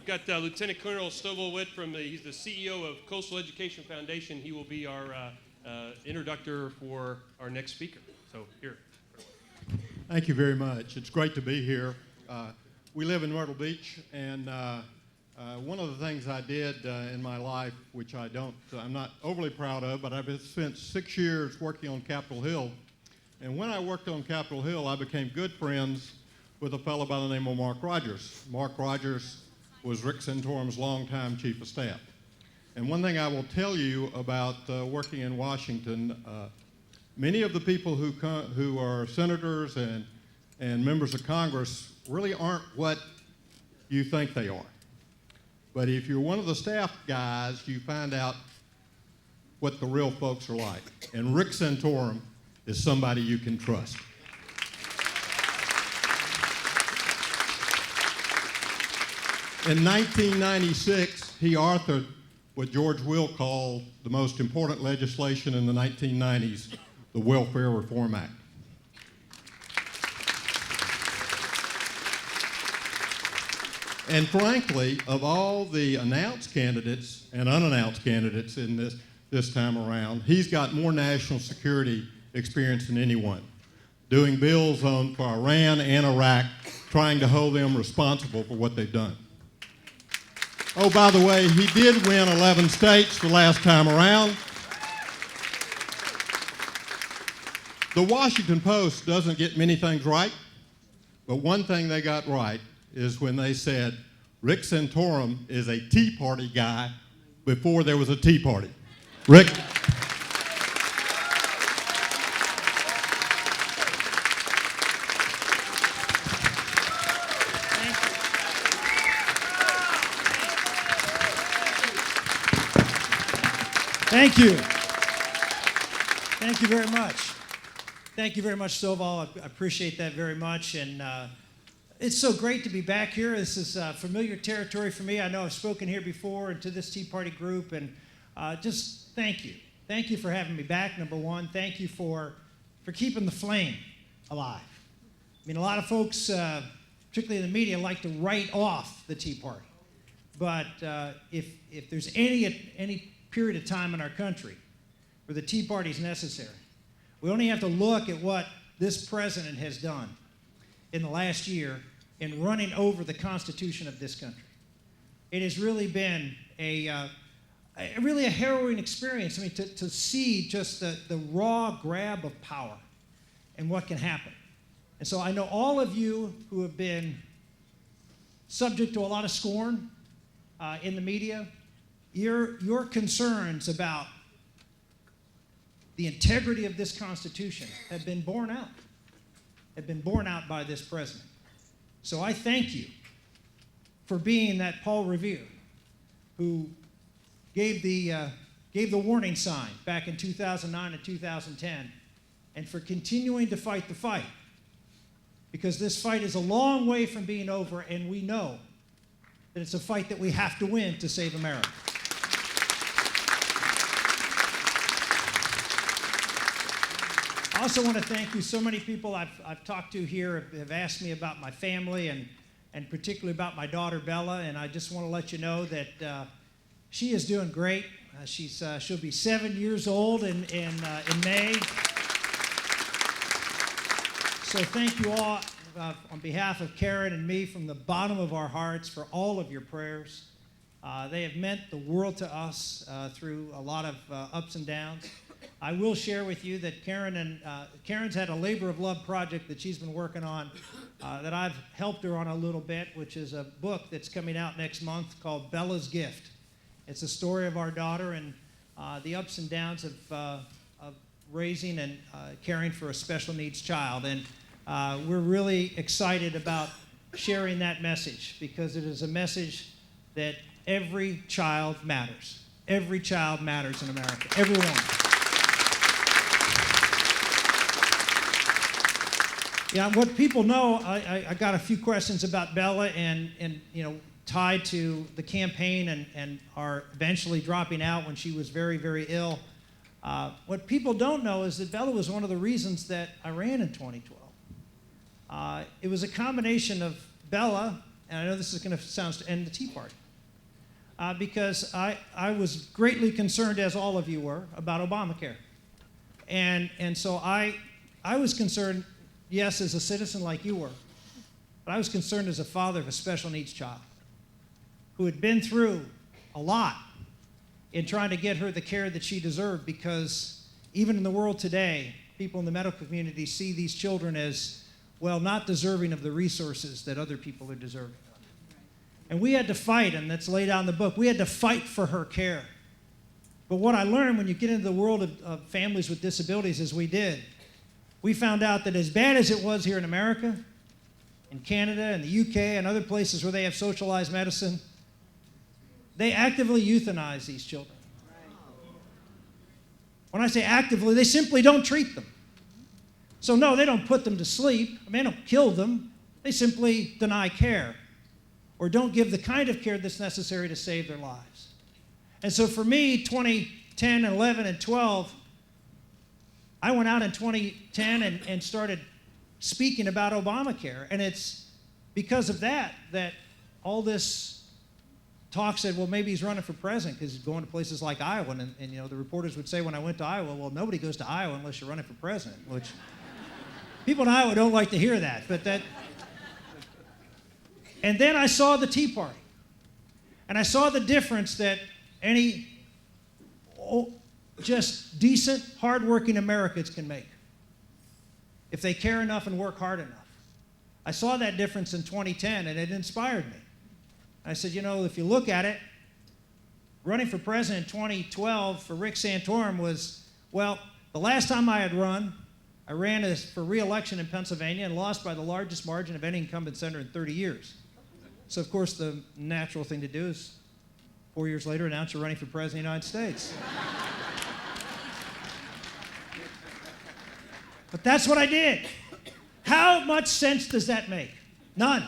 got Lieutenant Colonel Stovall Witt he's the CEO of Coastal Education Foundation. He will be our introductor for our next speaker. So here. Thank you very much. It's great to be here. We live in Myrtle Beach, and one of the things I did in my life, which I'm not overly proud of, but I've spent 6 years working on Capitol Hill. And when I worked on Capitol Hill, I became good friends with a fellow by the name of Mark Rogers. Mark Rogers was Rick Santorum's longtime chief of staff. And one thing I will tell you about working in Washington, many of the people who are senators and members of Congress really aren't what you think they are. But if you're one of the staff guys, you find out what the real folks are like. And Rick Santorum is somebody you can trust. In 1996, he authored what George Will called the most important legislation in the 1990s, the Welfare Reform Act. And frankly, of all the announced candidates and unannounced candidates in this time around, he's got more national security experience than anyone, doing bills for Iran and Iraq, trying to hold them responsible for what they've done. Oh, by the way, he did win 11 states the last time around. The Washington Post doesn't get many things right, but one thing they got right is when they said Rick Santorum is a Tea Party guy before there was a Tea Party. Rick? Thank you. Thank you very much. Thank you very much, Stovall. I appreciate that very much. And it's so great to be back here. This is familiar territory for me. I know I've spoken here before and to this Tea Party group. And just thank you. Thank you for having me back, number one. Thank you for keeping the flame alive. I mean, a lot of folks, particularly in the media, like to write off the Tea Party. But if there's any period of time in our country where the Tea Party is necessary, we only have to look at what this president has done in the last year in running over the Constitution of this country. It has really been a harrowing experience. I mean, to see just the raw grab of power and what can happen. And so I know all of you who have been subject to a lot of scorn in the media, your concerns about the integrity of this Constitution have been borne out by this president. So I thank you for being that Paul Revere who gave the warning sign back in 2009 and 2010, and for continuing to fight the fight, because this fight is a long way from being over, and we know that it's a fight that we have to win to save America. I also want to thank you. So many people I've talked to here have asked me about my family and particularly about my daughter Bella, and I just want to let you know that she is doing great. She'll be 7 years old in May. So thank you all on behalf of Karen and me from the bottom of our hearts for all of your prayers. They have meant the world to us through a lot of ups and downs. I will share with you that Karen's had a labor of love project that she's been working on that I've helped her on a little bit, which is a book that's coming out next month called Bella's Gift. It's a story of our daughter and the ups and downs of raising and caring for a special needs child. And we're really excited about sharing that message because it is a message that every child matters. Every child matters in America, everyone. Yeah, what people know, I got a few questions about Bella and tied to the campaign and are eventually dropping out when she was very, very ill. What people don't know is that Bella was one of the reasons that I ran in 2012. It was a combination of Bella and I know this is going to sound to end the Tea Party, because I was greatly concerned, as all of you were, about Obamacare. And so I was concerned, yes, as a citizen like you were, but I was concerned as a father of a special needs child who had been through a lot in trying to get her the care that she deserved, because even in the world today, people in the medical community see these children as, well, not deserving of the resources that other people are deserving of. And we had to fight, and that's laid out in the book, we had to fight for her care. But what I learned when you get into the world of families with disabilities, as we did, we found out that as bad as it was here in America, in Canada, and the UK, and other places where they have socialized medicine, they actively euthanize these children. When I say actively, they simply don't treat them. So no, they don't put them to sleep. They don't kill them. They simply deny care or don't give the kind of care that's necessary to save their lives. And so for me, 2010, 11, and 12, I went out in 2010 and started speaking about Obamacare. And it's because of that all this talk said, well, maybe he's running for president because he's going to places like Iowa. And you know, the reporters would say when I went to Iowa, well, nobody goes to Iowa unless you're running for president, which people in Iowa don't like to hear that. And then I saw the Tea Party. And I saw the difference that any just decent, hardworking Americans can make if they care enough and work hard enough. I saw that difference in 2010, and it inspired me. I said, you know, if you look at it, running for president in 2012 for Rick Santorum was, well, the last time I ran for re-election in Pennsylvania and lost by the largest margin of any incumbent senator in 30 years. So, of course, the natural thing to do is 4 years later announce you're running for president of the United States. But that's what I did. How much sense does that make? None.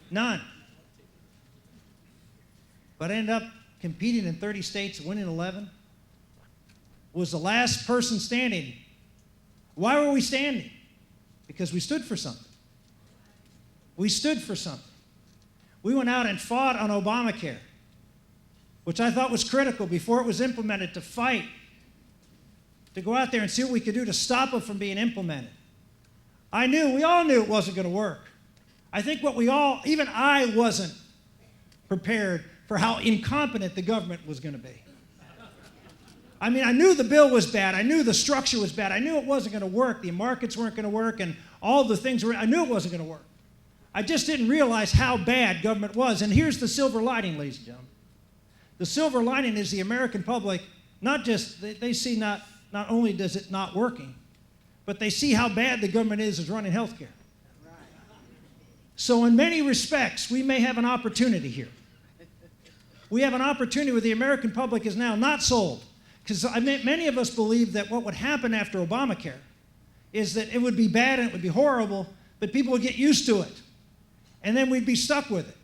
None. But I ended up competing in 30 states, winning 11. Was the last person standing. Why were we standing? Because we stood for something. We stood for something. We went out and fought on Obamacare, which I thought was critical before it was implemented, to fight, to go out there and see what we could do to stop it from being implemented. We all knew it wasn't going to work. I think even I wasn't prepared for how incompetent the government was going to be. I mean, I knew the bill was bad. I knew the structure was bad. I knew it wasn't going to work. The markets weren't going to work, and all the things I knew it wasn't going to work. I just didn't realize how bad government was. And here's the silver lining, ladies and gentlemen. The silver lining is the American public, they see not only does it not working, but they see how bad the government is running health care. So in many respects, we may have an opportunity here. We have an opportunity where the American public is now not sold. Because many of us believe that what would happen after Obamacare is that it would be bad and it would be horrible, but people would get used to it. And then we'd be stuck with it.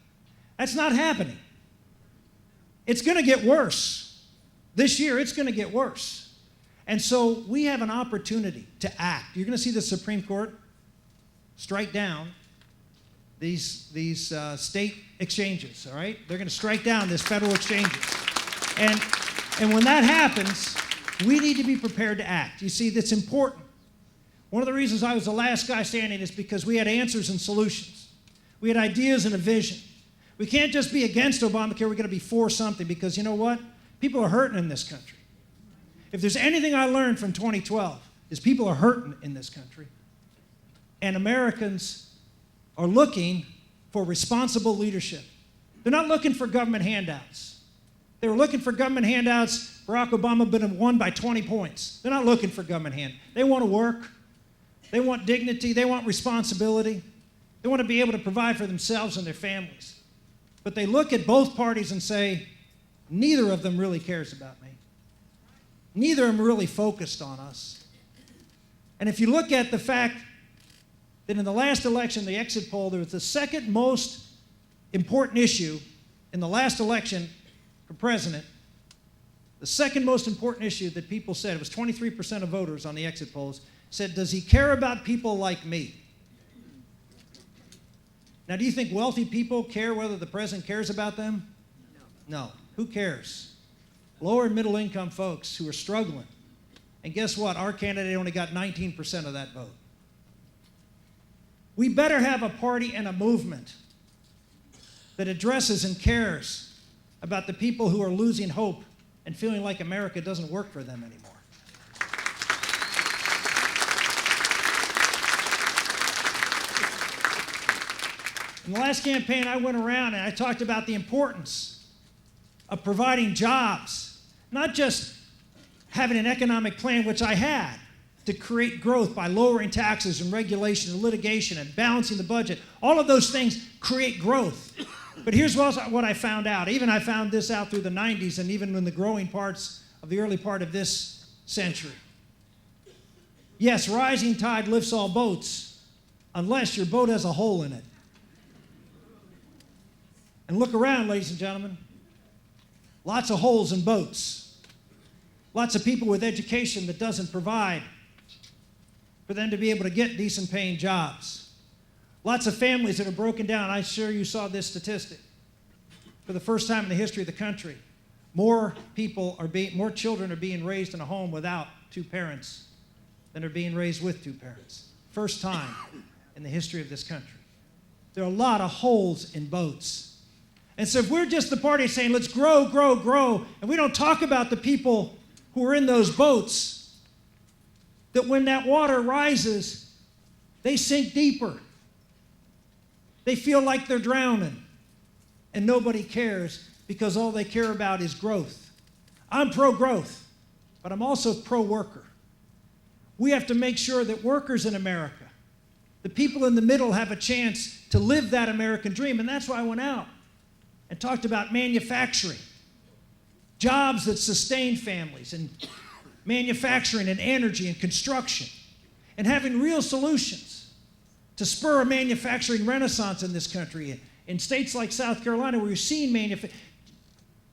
That's not happening. It's going to get worse. This year, it's going to get worse. And so we have an opportunity to act. You're going to see the Supreme Court strike down these state exchanges, all right? They're going to strike down this federal exchanges. And when that happens, we need to be prepared to act. You see, that's important. One of the reasons I was the last guy standing is because we had answers and solutions. We had ideas and a vision. We can't just be against Obamacare, we're going to be for something, because you know what? People are hurting in this country. If there's anything I learned from 2012, is people are hurting in this country. And Americans are looking for responsible leadership. They're not looking for government handouts. They were looking for government handouts. Barack Obama would have won by 20 points. They're not looking for government handouts. They want to work. They want dignity. They want responsibility. They want to be able to provide for themselves and their families. But they look at both parties and say, neither of them really cares about me. Neither of them really focused on us. And if you look at the fact that in the last election, the exit poll, there was the second most important issue in the last election for president. The second most important issue that people said, it was 23% of voters on the exit polls, said, does he care about people like me? Now, do you think wealthy people care whether the president cares about them? No. Who cares? Lower and middle income folks who are struggling. And guess what? Our candidate only got 19% of that vote. We better have a party and a movement that addresses and cares about the people who are losing hope and feeling like America doesn't work for them anymore. In the last campaign, I went around and I talked about the importance of providing jobs, not just having an economic plan, which I had, to create growth by lowering taxes and regulation and litigation and balancing the budget. All of those things create growth. But here's what I found out. Even I found this out through the 90s and even in the growing parts of the early part of this century. Yes, rising tide lifts all boats, unless your boat has a hole in it. And look around, ladies and gentlemen. Lots of holes in boats. Lots of people with education that doesn't provide for them to be able to get decent paying jobs. Lots of families that are broken down. I'm sure you saw this statistic. For the first time in the history of the country, more children are being raised in a home without two parents than are being raised with two parents. First time in the history of this country. There are a lot of holes in boats. And so if we're just the party saying, let's grow, grow, grow, and we don't talk about the people who are in those boats, that when that water rises, they sink deeper. They feel like they're drowning. And nobody cares because all they care about is growth. I'm pro-growth, but I'm also pro-worker. We have to make sure that workers in America, the people in the middle, have a chance to live that American dream. And that's why I went out and talked about manufacturing, jobs that sustain families, and manufacturing and energy and construction, and having real solutions to spur a manufacturing renaissance in this country. In states like South Carolina, where you're seeing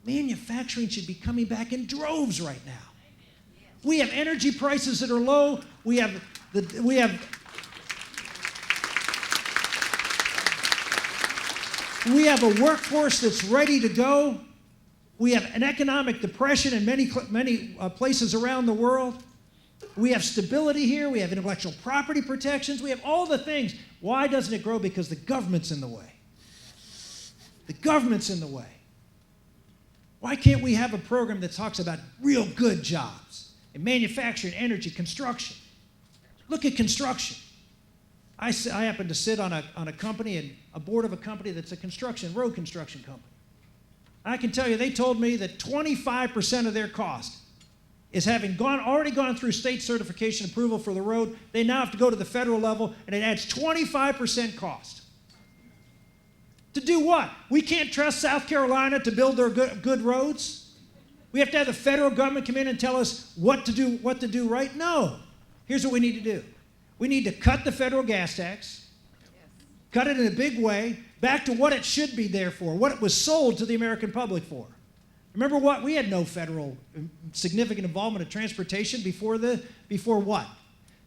manufacturing should be coming back in droves right now. We have energy prices that are low. We have a workforce that's ready to go. We have an economic depression in many places around the world. We have stability here. We have intellectual property protections. We have all the things. Why doesn't it grow? Because the government's in the way. The government's in the way. Why can't we have a program that talks about real good jobs in manufacturing, energy, construction? Look at construction. I happen to sit on a company, and a board of a company that's a road construction company. I can tell you, they told me that 25% of their cost is already gone through state certification approval for the road. They now have to go to the federal level, and it adds 25% cost. To do what? We can't trust South Carolina to build their good roads? We have to have the federal government come in and tell us what to do right? No. Here's what we need to do. We need to cut the federal gas tax, cut it in a big way, back to what it should be there for, what it was sold to the American public for. Remember what? We had no federal significant involvement of transportation before what?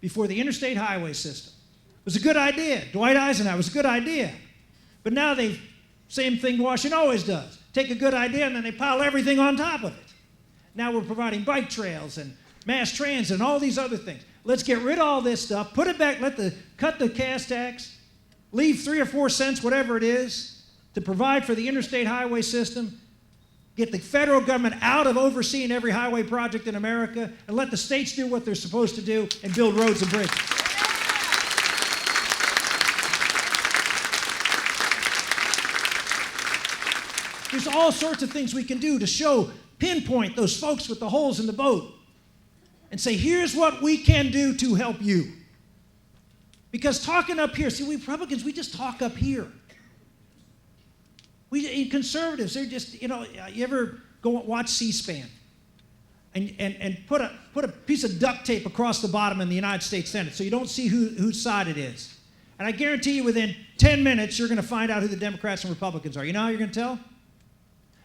Before the interstate highway system. It was a good idea. Dwight Eisenhower was a good idea. But now same thing Washington always does. Take a good idea and then they pile everything on top of it. Now we're providing bike trails and mass transit and all these other things. Let's get rid of all this stuff, put it back, cut the gas tax, leave 3 or 4 cents, whatever it is, to provide for the interstate highway system, get the federal government out of overseeing every highway project in America, and let the states do what they're supposed to do and build roads and bridges. There's all sorts of things we can do to pinpoint those folks with the holes in the boat and say, here's what we can do to help you. Because talking up here, see, we Republicans, we just talk up here. Conservatives, they're just, you ever go watch C-SPAN and put a piece of duct tape across the bottom in the United States Senate so you don't see whose side it is. And I guarantee you within 10 minutes, you're going to find out who the Democrats and Republicans are. You know how you're going to tell?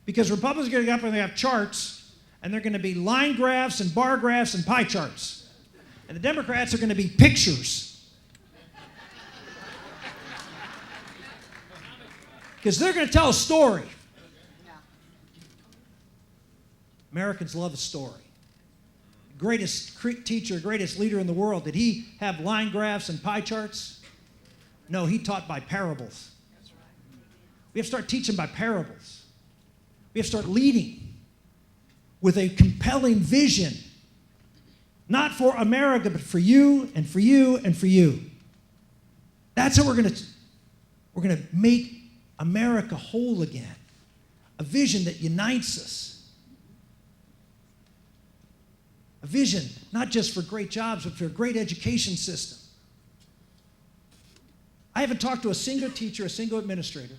Because Republicans are going to get up and they have charts, and they're going to be line graphs and bar graphs and pie charts. And the Democrats are going to be pictures. because they're going to tell a story. Americans love a story. Greatest teacher, greatest leader in the world, did he have line graphs and pie charts? No, he taught by parables. We have to start teaching by parables. We have to start leading with a compelling vision, not for America, but for you and for you and for you. That's how we're going to make America whole again. A vision that unites us. A vision not just for great jobs, but for a great education system. I haven't talked to a single teacher, a single administrator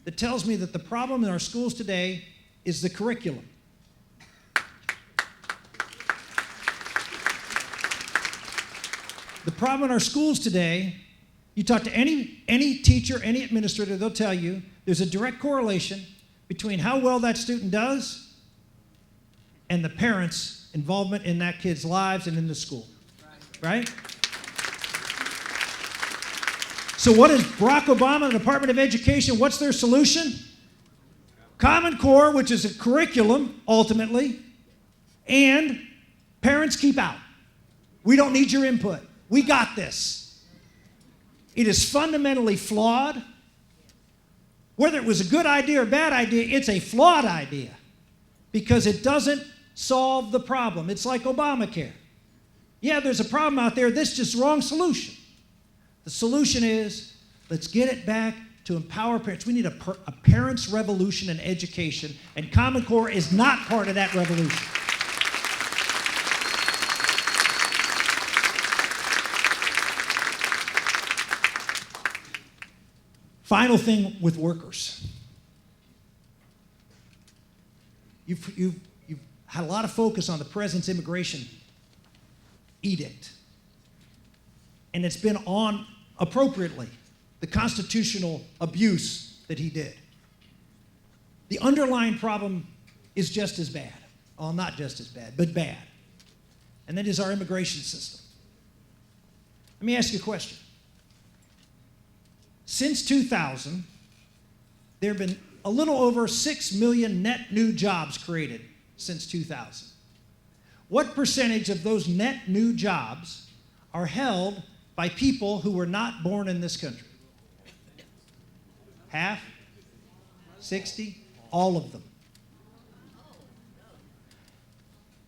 that tells me that the problem in our schools today is the curriculum. The problem in our schools today, you talk to any teacher, any administrator, they'll tell you there's a direct correlation between how well that student does and the parents' involvement in that kid's lives and in the school. Right? So what is Barack Obama and the Department of Education, what's their solution? Common Core, which is a curriculum, ultimately, and parents keep out. We don't need your input. We got this. It is fundamentally flawed. Whether it was a good idea or bad idea, it's a flawed idea because it doesn't solve the problem. It's like Obamacare. Yeah, there's a problem out there. This is just the wrong solution. The solution is let's get it back to empower parents. We need a parents' revolution in education, and Common Core is not part of that revolution. Final thing with workers. You've had a lot of focus on the president's immigration edict. And it's been on, appropriately, the constitutional abuse that he did. The underlying problem is just as bad. Well, not just as bad, but bad. And that is our immigration system. Let me ask you a question. Since 2000, there have been a little over 6 million net new jobs created since 2000. What percentage of those net new jobs are held by people who were not born in this country? Half? 60? All of them.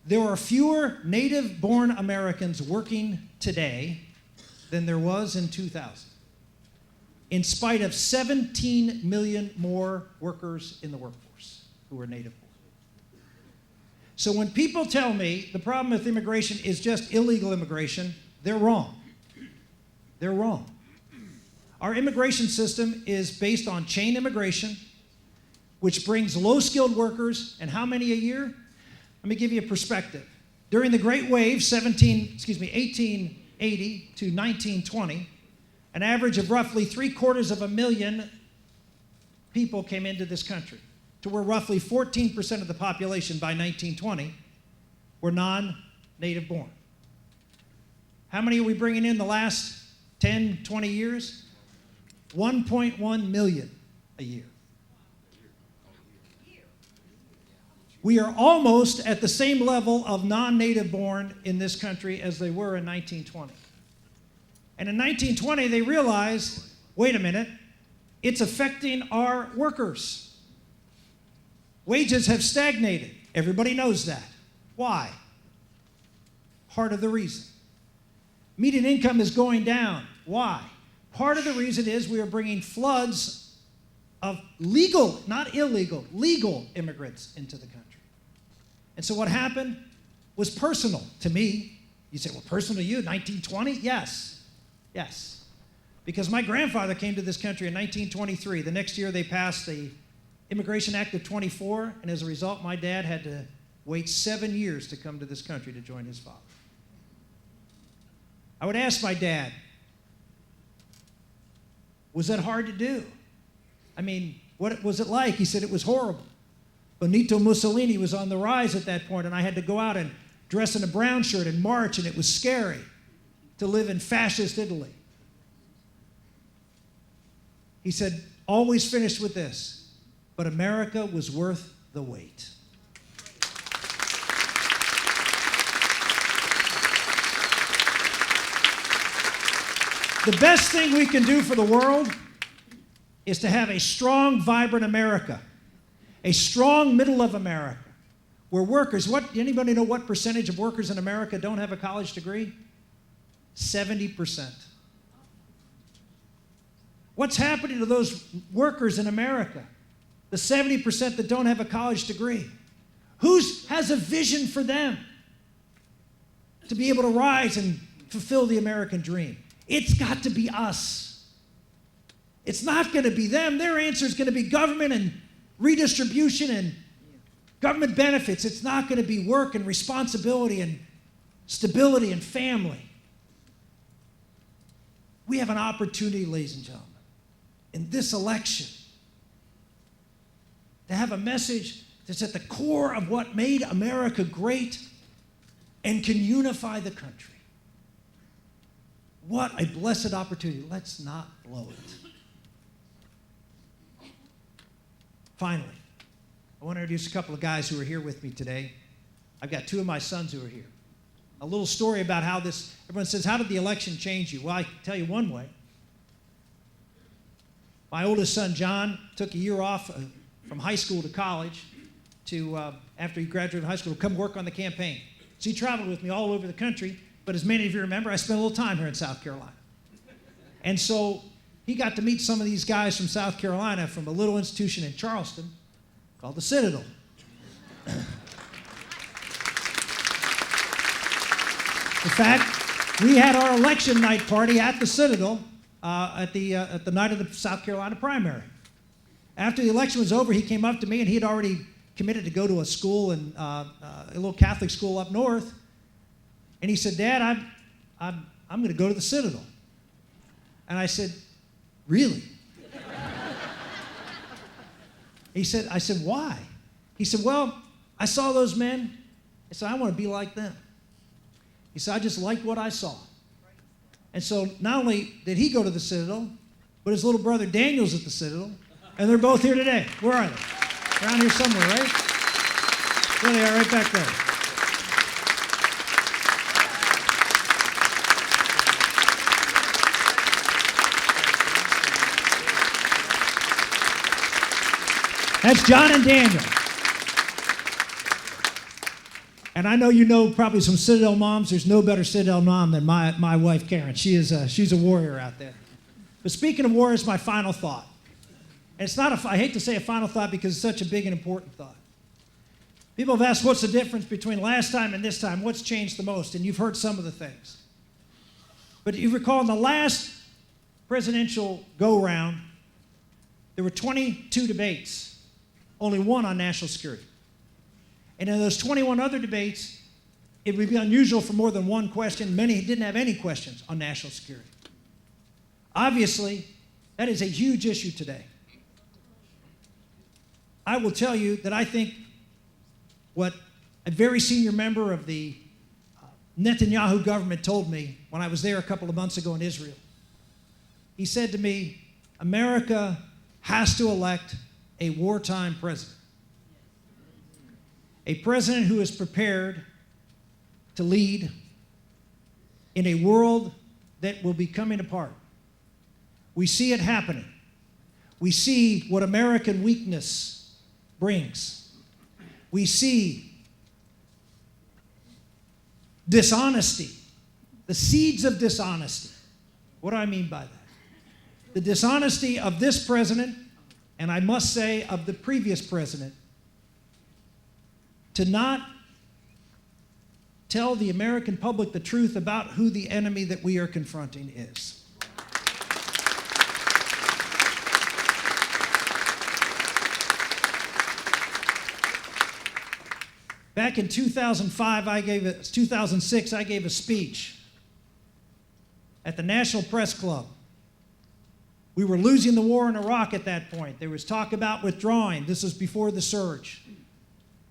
There are fewer native-born Americans working today than there was in 2000, in spite of 17 million more workers in the workforce who are native-born. So when people tell me the problem with immigration is just illegal immigration, they're wrong. They're wrong. Our immigration system is based on chain immigration, which brings low-skilled workers, and how many a year? Let me give you a perspective. During the Great Wave, 1880 to 1920, an average of roughly 750,000 people came into this country, to where roughly 14% of the population by 1920 were non-native born. How many are we bringing in the last 10, 20 years? 1.1 million a year. We are almost at the same level of non-native born in this country as they were in 1920. And in 1920, they realized, wait a minute, it's affecting our workers. Wages have stagnated. Everybody knows that. Why? Part of the reason. Median income is going down. Why? Part of the reason is we are bringing floods of legal, not illegal, legal immigrants into the country. And so what happened was personal to me. You say, well, personal to you, 1920? Yes. Yes. Because my grandfather came to this country in 1923. The next year they passed the Immigration Act of 24, and as a result, my dad had to wait 7 years to come to this country to join his father. I would ask my dad, was that hard to do? I mean, what was it like? He said it was horrible. Benito Mussolini was on the rise at that point, and I had to go out and dress in a brown shirt and march, and it was scary to live in fascist Italy. He said, always finished with this: but America was worth the wait. The best thing we can do for the world is to have a strong, vibrant America, a strong middle of America, where workers, anybody know what percentage of workers in America don't have a college degree? 70%. What's happening to those workers in America, the 70% that don't have a college degree? Who has a vision for them to be able to rise and fulfill the American dream? It's got to be us. It's not going to be them. Their answer is going to be government and redistribution and government benefits. It's not going to be work and responsibility and stability and family. We have an opportunity, ladies and gentlemen, in this election to have a message that's at the core of what made America great and can unify the country. What a blessed opportunity. Let's not blow it. Finally, I want to introduce a couple of guys who are here with me today. I've got two of my sons who are here. A little story about how this, everyone says, how did the election change you? Well, I can tell you one way. My oldest son, John, took a year off from high school to college to, after he graduated high school, to come work on the campaign. So he traveled with me all over the country. But as many of you remember, I spent a little time here in South Carolina. And so he got to meet some of these guys from South Carolina from a little institution in Charleston called the Citadel. In fact, we had our election night party at the Citadel at the night of the South Carolina primary. After the election was over, he came up to me, and he had already committed to go to a school, a little Catholic school up north. And he said, "Dad, I'm going to go to the Citadel." And I said, "Really?" I said, "Why?" He said, "Well, I saw those men. I said, I want to be like them." He said, "I just liked what I saw." And so not only did he go to the Citadel, but his little brother Daniel's at the Citadel, and they're both here today. Where are they? Around here somewhere, right? There they are, right back there. That's John and Daniel. And I know you know probably some Citadel moms. There's no better Citadel mom than my wife, Karen. She's a warrior out there. But speaking of warriors, my final thought. And it's not I hate to say a final thought because it's such a big and important thought. People have asked, what's the difference between last time and this time? What's changed the most? And you've heard some of the things. But you recall in the last presidential go-round, there were 22 debates. Only one on national security. And in those 21 other debates, it would be unusual for more than one question. Many didn't have any questions on national security. Obviously, that is a huge issue today. I will tell you that I think what a very senior member of the Netanyahu government told me when I was there a couple of months ago in Israel. He said to me, America has to elect a wartime president. A president who is prepared to lead in a world that will be coming apart. We see it happening. We see what American weakness brings. We see dishonesty, the seeds of dishonesty. What do I mean by that? The dishonesty of this president, and I must say of the previous president, to not tell the American public the truth about who the enemy that we are confronting is. Back in 2006, I gave a speech at the National Press Club. We were losing the war in Iraq at that point. There was talk about withdrawing. This was before the surge.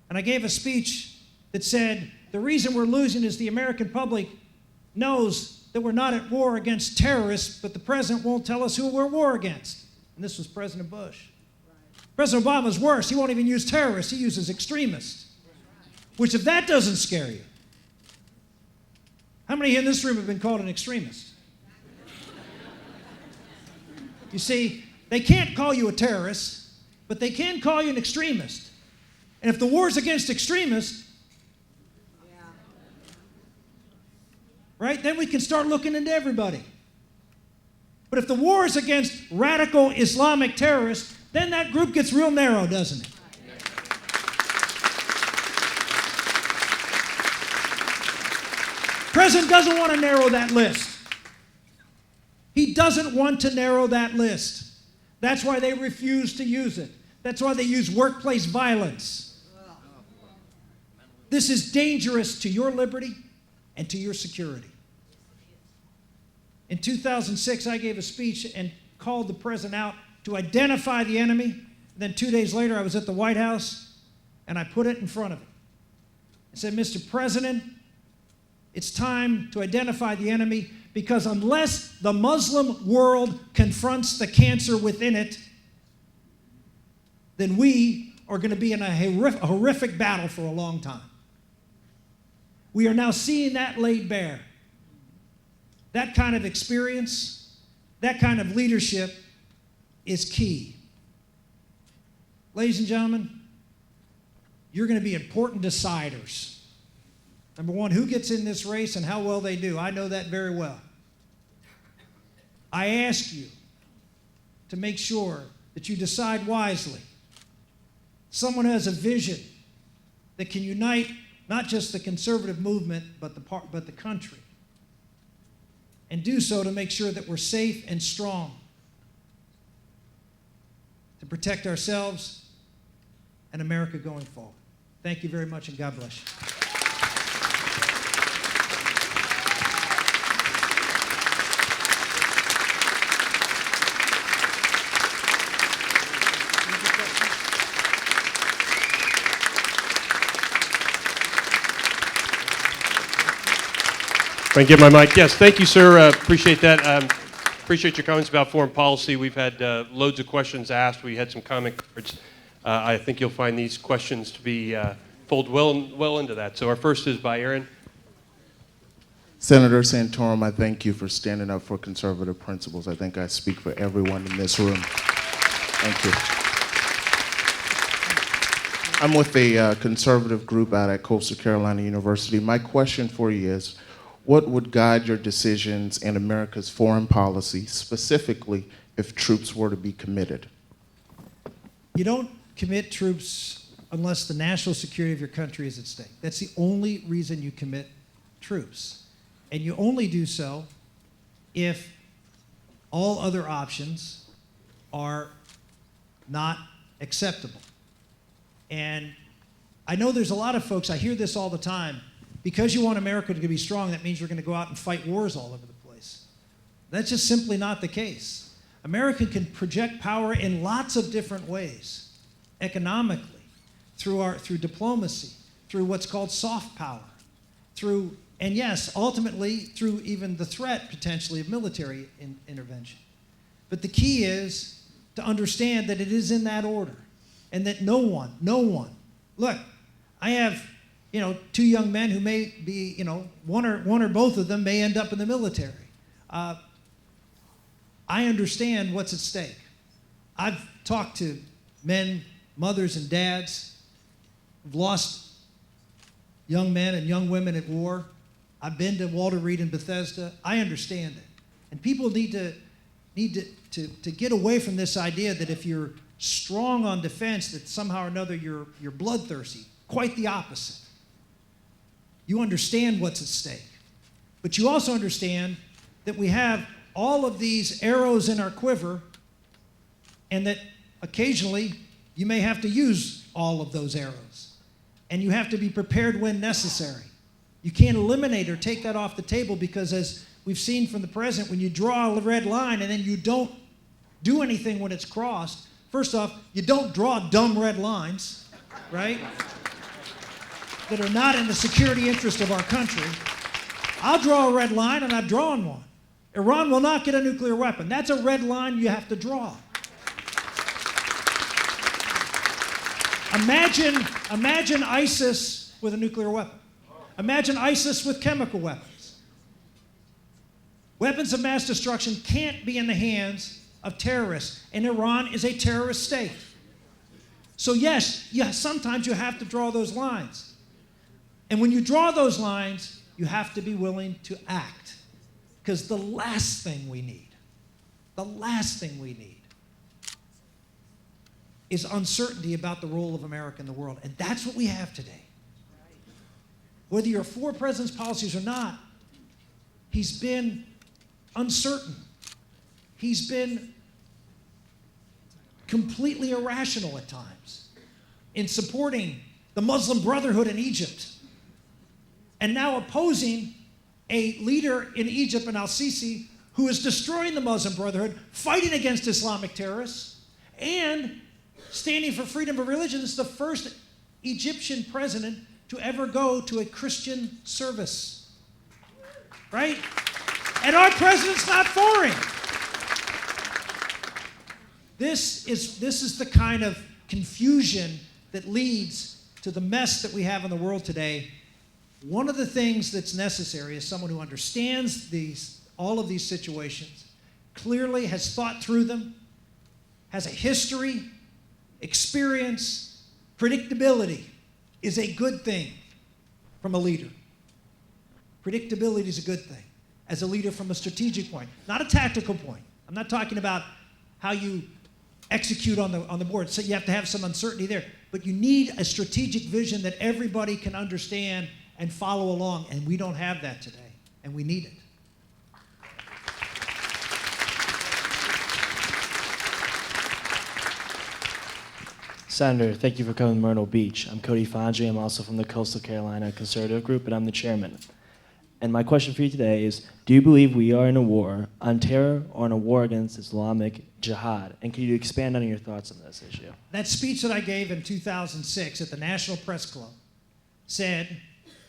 And I gave a speech that said, the reason we're losing is the American public knows that we're not at war against terrorists, but the president won't tell us who we're at war against. and this was President Bush. President Obama's worse. He won't even use terrorists. He uses extremists. Which, if that doesn't scare you, how many in this room have been called an extremist? You see, they can't call you a terrorist, but they can call you an extremist. And if the war's against extremists, right, then we can start looking into everybody. But if the war is against radical Islamic terrorists, then that group gets real narrow, doesn't it? President doesn't want to narrow that list. He doesn't want to narrow that list. That's why they refuse to use it. That's why they use workplace violence. This is dangerous to your liberty and to your security. In 2006, I gave a speech and called the president out to identify the enemy. Then 2 days later, I was at the White House, and I put it in front of him. I said, Mr. President, it's time to identify the enemy, because unless the Muslim world confronts the cancer within it, then we are going to be in a horrific battle for a long time. We are now seeing that laid bare. That kind of experience, that kind of leadership is key. Ladies and gentlemen, you're going to be important deciders. Number one, who gets in this race and how well they do. I know that very well. I ask you to make sure that you decide wisely. Someone who has a vision that can unite not just the conservative movement, but the country. And do so to make sure that we're safe and strong to protect ourselves and America going forward. Thank you very much, and God bless you. If I can get my mic. Yes, thank you, sir. Appreciate that. Appreciate your comments about foreign policy. We've had loads of questions asked. We had some comment cards. I think you'll find these questions to be fold well into that. So our first is by Aaron. Senator Santorum, I thank you for standing up for conservative principles. I think I speak for everyone in this room. Thank you. I'm with a conservative group out at Coastal Carolina University. My question for you is, what would guide your decisions in America's foreign policy, specifically if troops were to be committed? You don't commit troops unless the national security of your country is at stake. That's the only reason you commit troops. And you only do so if all other options are not acceptable. And I know there's a lot of folks, I hear this all the time, because you want America to be strong, that means you're going to go out and fight wars all over the place. That's just simply not the case. America can project power in lots of different ways, economically, through diplomacy, through what's called soft power, and yes, ultimately, through even the threat, potentially, of military intervention. But the key is to understand that it is in that order, and that no one, look, I have, two young men who may be, one or both of them may end up in the military. I understand what's at stake. I've talked to men, mothers, and dads who've lost young men and young women at war. I've been to Walter Reed and Bethesda. I understand it. And people need to get away from this idea that if you're strong on defense, that somehow or another you're bloodthirsty. Quite the opposite. You understand what's at stake. But you also understand that we have all of these arrows in our quiver, and that occasionally you may have to use all of those arrows. And you have to be prepared when necessary. You can't eliminate or take that off the table, because as we've seen from the president, when you draw a red line and then you don't do anything when it's crossed, first off, you don't draw dumb red lines, right? That are not in the security interest of our country. I'll draw a red line, and I've drawn one. Iran will not get a nuclear weapon. That's a red line you have to draw. Imagine ISIS with a nuclear weapon. Imagine ISIS with chemical weapons. Weapons of mass destruction can't be in the hands of terrorists, and Iran is a terrorist state. So yes, sometimes you have to draw those lines. And when you draw those lines, you have to be willing to act. Because the last thing we need is uncertainty about the role of America in the world. And that's what we have today. Whether you're for the president's policies or not, he's been uncertain. He's been completely irrational at times in supporting the Muslim Brotherhood in Egypt, and now opposing a leader in Egypt, an al-Sisi, who is destroying the Muslim Brotherhood, fighting against Islamic terrorists, and standing for freedom of religion. This is the first Egyptian president to ever go to a Christian service, right? And our president's not foreign. This is the kind of confusion that leads to the mess that we have in the world today. One of the things that's necessary is someone who understands all of these situations, clearly has thought through them, has a history, experience. Predictability is a good thing from a leader. Predictability is a good thing as a leader from a strategic point, not a tactical point. I'm not talking about how you execute on the board. So you have to have some uncertainty there. But you need a strategic vision that everybody can understand and follow along. And we don't have that today. And we need it. Senator, thank you for coming to Myrtle Beach. I'm Cody Fondry. I'm also from the Coastal Carolina Conservative Group, and I'm the chairman. And my question for you today is, do you believe we are in a war on terror or in a war against Islamic jihad? And can you expand on your thoughts on this issue? That speech that I gave in 2006 at the National Press Club said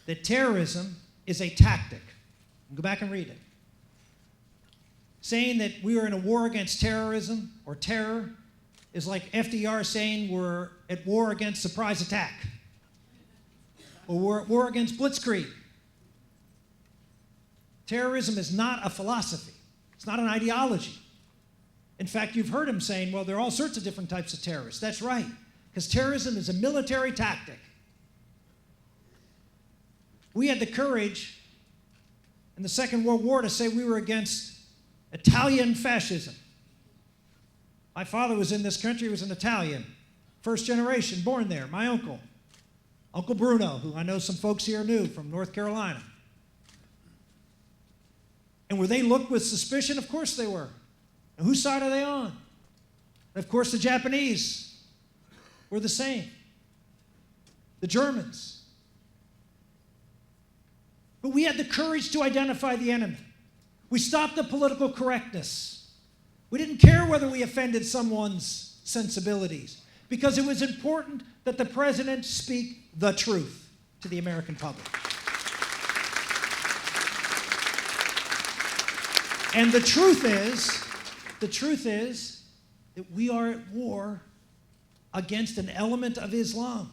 that terrorism is a tactic. Go back and read it. Saying that we are in a war against terrorism or terror is like FDR saying we're at war against surprise attack, or we're at war against blitzkrieg. Terrorism is not a philosophy. It's not an ideology. In fact, you've heard him saying, well, there are all sorts of different types of terrorists. That's right, because terrorism is a military tactic. We had the courage in the Second World War to say we were against Italian fascism. My father was in this country, he was an Italian, first generation, born there. My uncle, Uncle Bruno, who I know some folks here knew from North Carolina. And were they looked with suspicion? Of course they were. And whose side are they on? And of course the Japanese were the same. The Germans. But we had the courage to identify the enemy. We stopped the political correctness. We didn't care whether we offended someone's sensibilities, because it was important that the president speak the truth to the American public. And the truth is that we are at war against an element of Islam.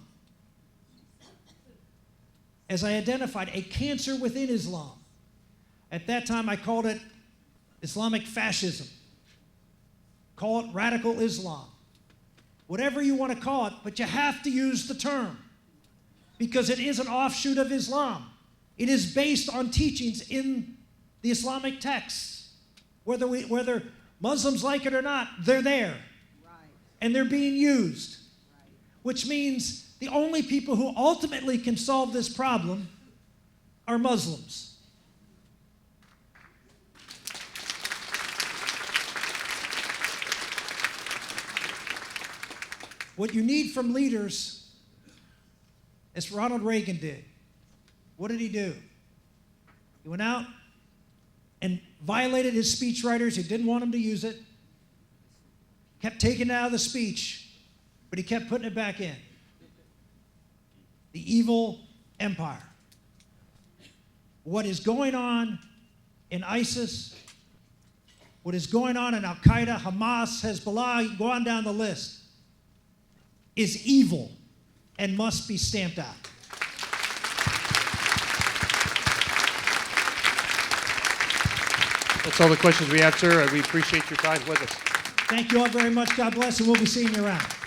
As I identified, a cancer within Islam. At that time, I called it Islamic fascism. Call it radical Islam. Whatever you want to call it, but you have to use the term, because it is an offshoot of Islam. It is based on teachings in the Islamic texts. Whether Muslims like it or not, they're there. Right. And they're being used. Right. Which means the only people who ultimately can solve this problem are Muslims. What you need from leaders, as Ronald Reagan did, what did he do? He went out and violated his speechwriters who didn't want him to use it, kept taking it out of the speech, but he kept putting it back in. The evil empire. What is going on in ISIS, what is going on in Al-Qaeda, Hamas, Hezbollah, go on down the list, is evil. and must be stamped out. That's all the questions we have, sir. We appreciate your time with us. Thank you all very much. God bless, and we'll be seeing you around.